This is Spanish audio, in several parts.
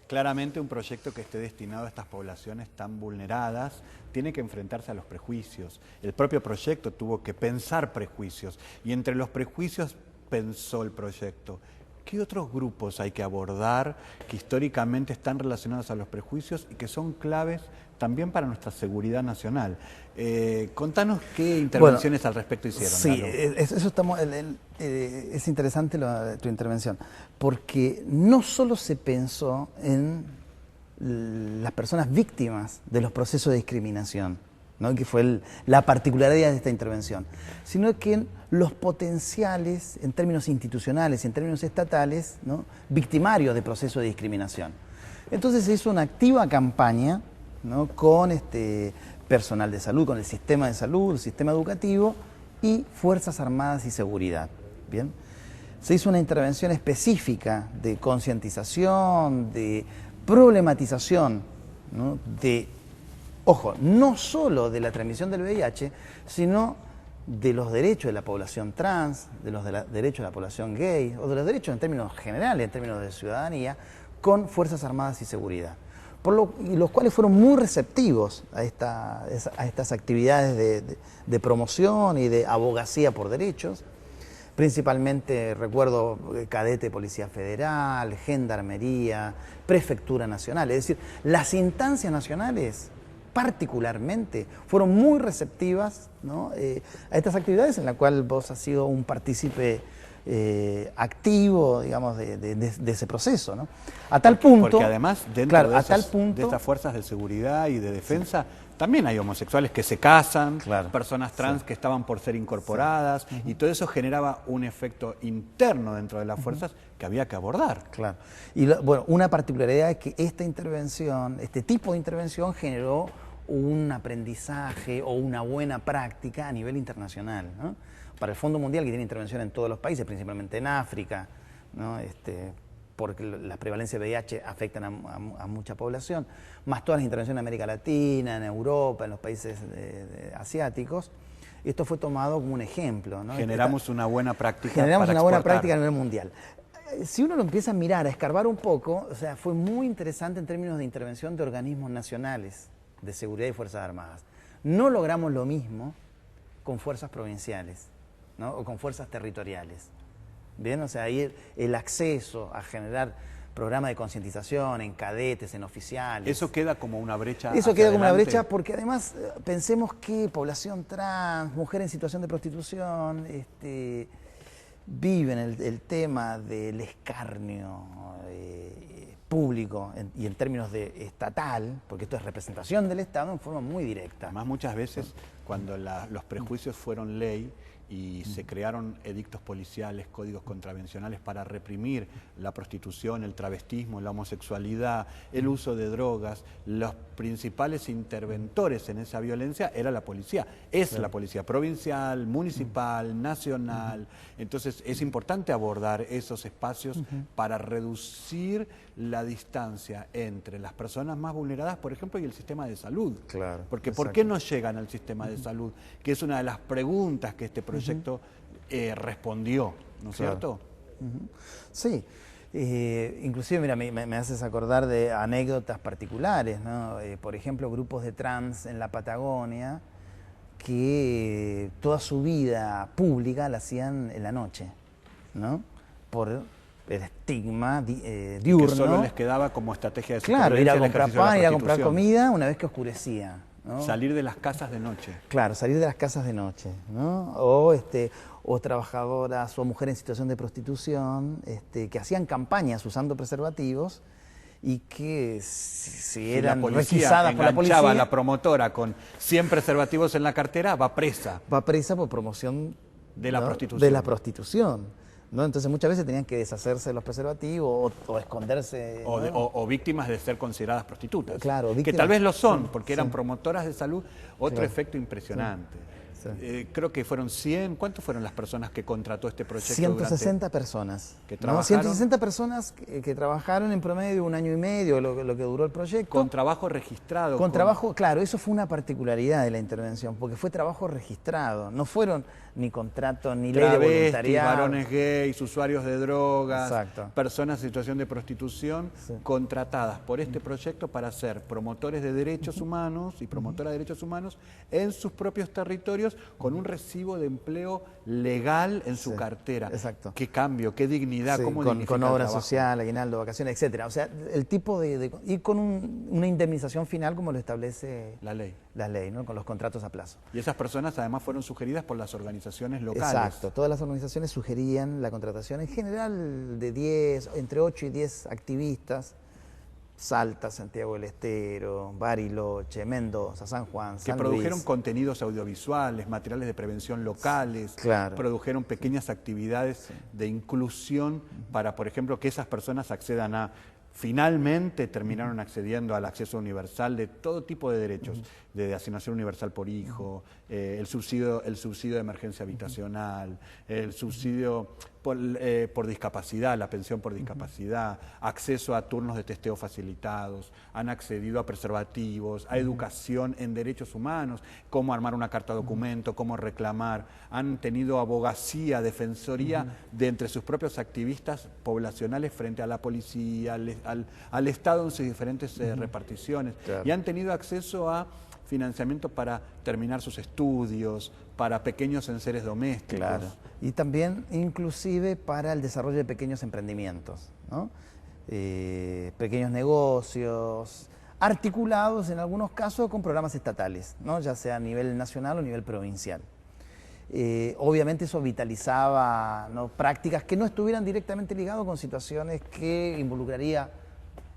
Claramente un proyecto que esté destinado a estas poblaciones tan vulneradas tiene que enfrentarse a los prejuicios. El propio proyecto tuvo que pensar prejuicios y entre los prejuicios pensó el proyecto. ¿Qué otros grupos hay que abordar que históricamente están relacionados a los prejuicios y que son claves también para nuestra seguridad nacional? Contanos qué intervenciones al respecto hicieron. Sí, eso es interesante tu intervención, porque no solo se pensó en las personas víctimas de los procesos de discriminación, ¿no? Que fue la particularidad de esta intervención, sino que en los potenciales, en términos institucionales y en términos estatales, ¿no? Victimarios de procesos de discriminación. Entonces se hizo una activa campaña, ¿no? Con personal de salud, con el sistema de salud, el sistema educativo y Fuerzas Armadas y Seguridad. ¿Bien? Se hizo una intervención específica de concientización, de problematización, ¿no? Ojo, no solo de la transmisión del VIH, sino de los derechos de la población trans, de los derechos de la población gay, o de los derechos en términos generales, en términos de ciudadanía, con Fuerzas Armadas y Seguridad. Y los cuales fueron muy receptivos a estas actividades de promoción y de abogacía por derechos. Principalmente recuerdo cadete de Policía Federal, Gendarmería, Prefectura Nacional. Es decir, las instancias nacionales particularmente fueron muy receptivas, ¿no? A estas actividades en las cuales vos has sido un partícipe activo, digamos, de ese proceso, ¿no? A tal punto... Porque además, dentro de estas fuerzas de seguridad y de defensa, también hay homosexuales que se casan, personas trans que estaban por ser incorporadas, y todo eso generaba un efecto interno dentro de las fuerzas que había que abordar. Claro. Y bueno, una particularidad es que esta intervención, este tipo de intervención generó un aprendizaje o una buena práctica a nivel internacional, ¿no? Para el Fondo Mundial, que tiene intervención en todos los países, principalmente en África, ¿no? Porque las prevalencias de VIH afectan a mucha población, más todas las intervenciones en América Latina, en Europa, en los países asiáticos. Esto fue tomado como un ejemplo, ¿no? Generamos una buena práctica. Generamos una buena práctica a nivel mundial. Si uno lo empieza a mirar, a escarbar un poco, o sea, fue muy interesante en términos de intervención de organismos nacionales de seguridad y Fuerzas Armadas. No logramos lo mismo con fuerzas provinciales, ¿no? O con fuerzas territoriales. Bien, o sea, ahí el acceso a generar programas de concientización en cadetes, en oficiales. Eso queda como una brecha. Eso queda como una brecha porque además pensemos que población trans, mujeres en situación de prostitución, viven el tema del escarnio público y en términos de estatal, porque esto es representación del Estado en forma muy directa. Además, muchas veces cuando los prejuicios fueron ley y se crearon edictos policiales, códigos contravencionales para reprimir la prostitución, el travestismo, la homosexualidad, el uso de drogas, los principales interventores en esa violencia era la policía. Es la policía provincial, municipal, nacional. Entonces es importante abordar esos espacios para reducir la distancia entre las personas más vulneradas, por ejemplo, y el sistema de salud. Claro. Porque ¿por qué no llegan al sistema de salud? Que es una de las preguntas que este proyecto respondió, ¿no es cierto? Sí. Inclusive, mira, me haces acordar de anécdotas particulares, ¿no? Por ejemplo, grupos de trans en la Patagonia que toda su vida pública la hacían en la noche, ¿no? Por el estigma diurno. Que solo les quedaba como estrategia de supervivencia. Claro, ir a comprar pan, ir a comprar comida una vez que oscurecía, ¿no? Salir de las casas de noche. Claro, salir de las casas de noche, ¿no? O trabajadoras o mujeres en situación de prostitución que hacían campañas usando preservativos y que si eran requisadas por la policía, enganchaba a la promotora con 100 preservativos en la cartera, va presa. Va presa por promoción de la prostitución. De la prostitución. ¿No? Entonces muchas veces tenían que deshacerse de los preservativos o esconderse. O víctimas de ser consideradas prostitutas. Claro, víctimas, que tal vez lo son, porque eran promotoras de salud. Otro efecto impresionante. Sí. Creo que fueron 100, ¿cuántas fueron las personas que contrató este proyecto? 160 personas. Que trabajaron, 160 personas que trabajaron en promedio 1 año y medio, lo que duró el proyecto. Con trabajo registrado. Con trabajo, claro, eso fue una particularidad de la intervención, porque fue trabajo registrado. No fueron ni contrato, ni ley de Travestis, voluntariado. varones gays, usuarios de drogas, Exacto. personas en situación de prostitución, Sí. contratadas por este proyecto para ser promotores de derechos humanos y promotoras de derechos humanos en sus propios territorios con un recibo de empleo legal en su Sí, cartera. exacto. Qué cambio, qué dignidad, Sí, cómo con dignifica el obra trabajo. social, aguinaldo, vacaciones, etcétera. O sea, el tipo y con una indemnización final como lo establece La ley. la ley, ¿no? Con los contratos a plazo. Y esas personas además fueron sugeridas por las organizaciones locales. Exacto, todas las organizaciones sugerían la contratación en general de 10, entre 8 y 10 activistas, Salta, Santiago del Estero, Bariloche, Mendoza, San Juan, Que San produjeron Luis. contenidos audiovisuales, materiales de prevención locales, Claro. produjeron pequeñas actividades de inclusión para, por ejemplo, que esas personas accedan a... Finalmente terminaron accediendo al acceso universal de todo tipo de derechos, de asignación universal por hijo, el subsidio de emergencia habitacional, el subsidio por discapacidad, la pensión por discapacidad, acceso a turnos de testeo facilitados, han accedido a preservativos, a educación en derechos humanos, cómo armar una carta documento, cómo reclamar, han tenido abogacía, defensoría de entre sus propios activistas poblacionales frente a la policía, al Estado en sus diferentes reparticiones, Claro. y han tenido acceso a financiamiento para terminar sus estudios, para pequeños enseres domésticos. Claro. Y también inclusive para el desarrollo de pequeños emprendimientos, ¿no? Pequeños negocios, articulados en algunos casos con programas estatales, ¿no? Ya sea a nivel nacional o a nivel provincial. Obviamente eso vitalizaba, ¿no?, prácticas que no estuvieran directamente ligadas con situaciones que involucraría,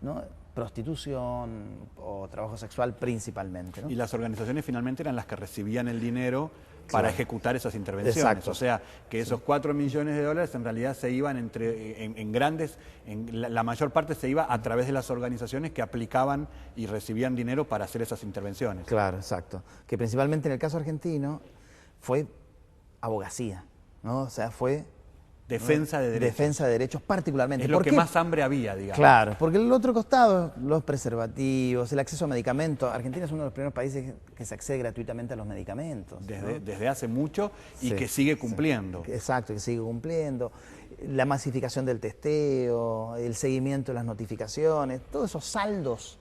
¿no?, prostitución o trabajo sexual principalmente, ¿no? Y las organizaciones finalmente eran las que recibían el dinero para Claro. ejecutar esas intervenciones. Exacto. O sea, que esos 4 millones de dólares en realidad se iban en grandes, la mayor parte se iba a través de las organizaciones que aplicaban y recibían dinero para hacer esas intervenciones. Claro, exacto. Que principalmente en el caso argentino fue abogacía, ¿no? O sea, fue Defensa de derechos. defensa de derechos particularmente. Es lo ¿Por que qué? más hambre había, digamos. Claro, porque el otro costado, los preservativos, el acceso a medicamentos. Argentina es uno de los primeros países que se accede gratuitamente a los medicamentos, ¿no? Desde hace mucho y Sí, que sigue sí. cumpliendo. Exacto, que sigue cumpliendo. La masificación del testeo, el seguimiento de las notificaciones, todos esos saldos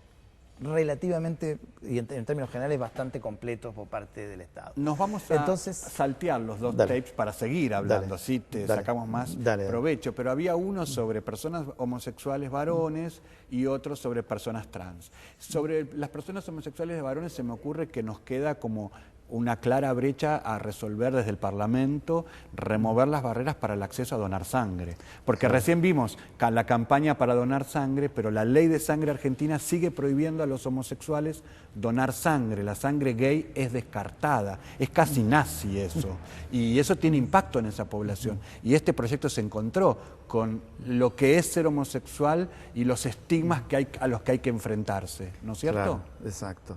relativamente, y en términos generales, bastante completos por parte del Estado. Nos vamos a Entonces, saltear los dos dale. tapes para seguir hablando, Dale. así te Dale. sacamos más Dale. provecho, pero había uno sobre personas homosexuales varones y otro sobre personas trans. Sobre las personas homosexuales de varones se me ocurre que nos queda como una clara brecha a resolver desde el Parlamento, remover las barreras para el acceso a donar sangre. Porque recién vimos la campaña para donar sangre, pero la ley de sangre argentina sigue prohibiendo a los homosexuales donar sangre. La sangre gay es descartada, es casi nazi eso. Y eso tiene impacto en esa población. Y este proyecto se encontró con lo que es ser homosexual y los estigmas a los que hay que enfrentarse, ¿no es cierto? claro, exacto.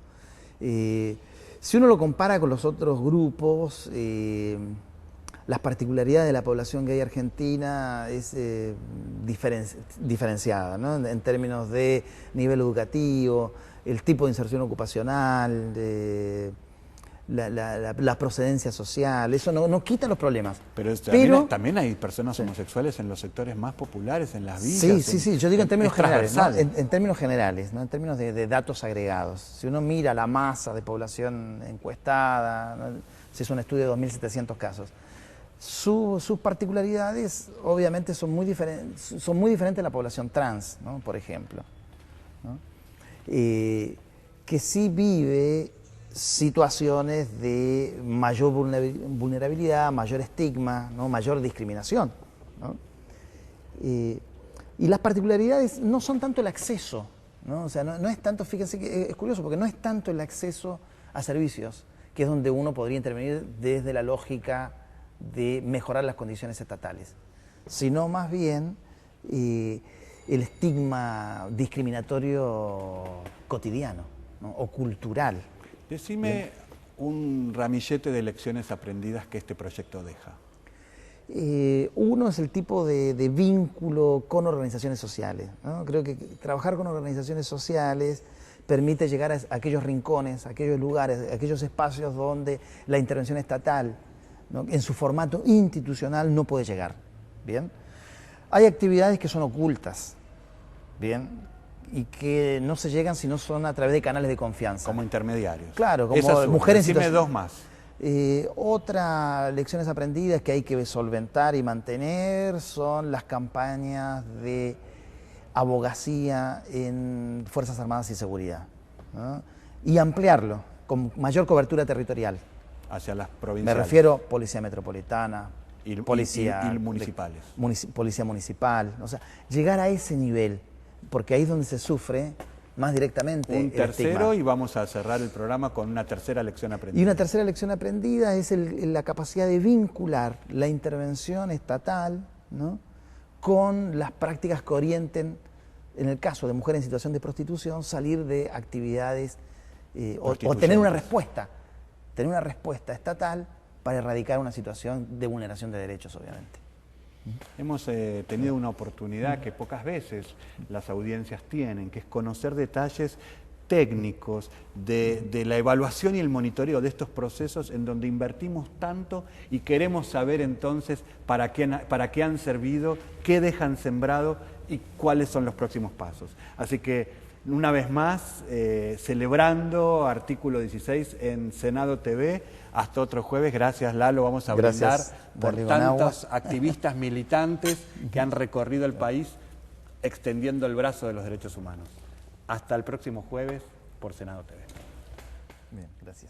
Si uno lo compara con los otros grupos, las particularidades de la población gay argentina es diferenciada, ¿no? En términos de nivel educativo, el tipo de inserción ocupacional, la procedencia social, eso no quita los problemas. Pero también hay personas homosexuales en los sectores más populares, en las villas. Sí, yo digo en términos generales, ¿no? transversal. En términos generales, ¿no? En términos de datos agregados. Si uno mira la masa de población encuestada, ¿no?, se hizo un estudio de 2.700 casos, sus particularidades obviamente son muy diferentes de la población trans, ¿no?, por ejemplo, ¿no? Que sí vive situaciones de mayor vulnerabilidad, mayor estigma, ¿no?, mayor discriminación, ¿no? Y las particularidades no son tanto el acceso, ¿no? O sea, no es tanto, fíjense que es curioso, porque no es tanto el acceso a servicios, que es donde uno podría intervenir desde la lógica de mejorar las condiciones estatales, sino más bien el estigma discriminatorio cotidiano, ¿no?, o cultural. Decime un ramillete de lecciones aprendidas que este proyecto deja. Uno es el tipo de vínculo con organizaciones sociales, ¿no? Creo que trabajar con organizaciones sociales permite llegar a aquellos rincones, a aquellos lugares, a aquellos espacios donde la intervención estatal ¿no? En su formato institucional no puede llegar. ¿Bien? Hay actividades que son ocultas, ¿bien? Y que no se llegan si no son a través de canales de confianza. Como intermediarios. Claro, como mujeres en situación. Dos más. Otra lecciones aprendidas que hay que solventar y mantener son las campañas de abogacía en Fuerzas Armadas y Seguridad, ¿no? Y ampliarlo con mayor cobertura territorial. Hacia las provinciales. Me refiero a Policía Metropolitana, Policía y municipales. Policía Municipal, o sea, llegar a ese nivel, porque ahí es donde se sufre más directamente Un tercero estigma. Y vamos a cerrar el programa con una tercera lección aprendida. Y una tercera lección aprendida es la capacidad de vincular la intervención estatal, ¿no?, con las prácticas que orienten, en el caso de mujeres en situación de prostitución, salir de actividades o tener una respuesta estatal para erradicar una situación de vulneración de derechos, obviamente. Hemos tenido una oportunidad que pocas veces las audiencias tienen, que es conocer detalles técnicos de la evaluación y el monitoreo de estos procesos en donde invertimos tanto y queremos saber entonces para qué han servido, qué dejan sembrado y cuáles son los próximos pasos. Así que una vez más, celebrando artículo 16 en Senado TV. Hasta otro jueves. Gracias, Lalo. Vamos a brindar por tantos activistas militantes que han recorrido el país extendiendo el brazo de los derechos humanos. Hasta el próximo jueves por Senado TV. Bien, gracias.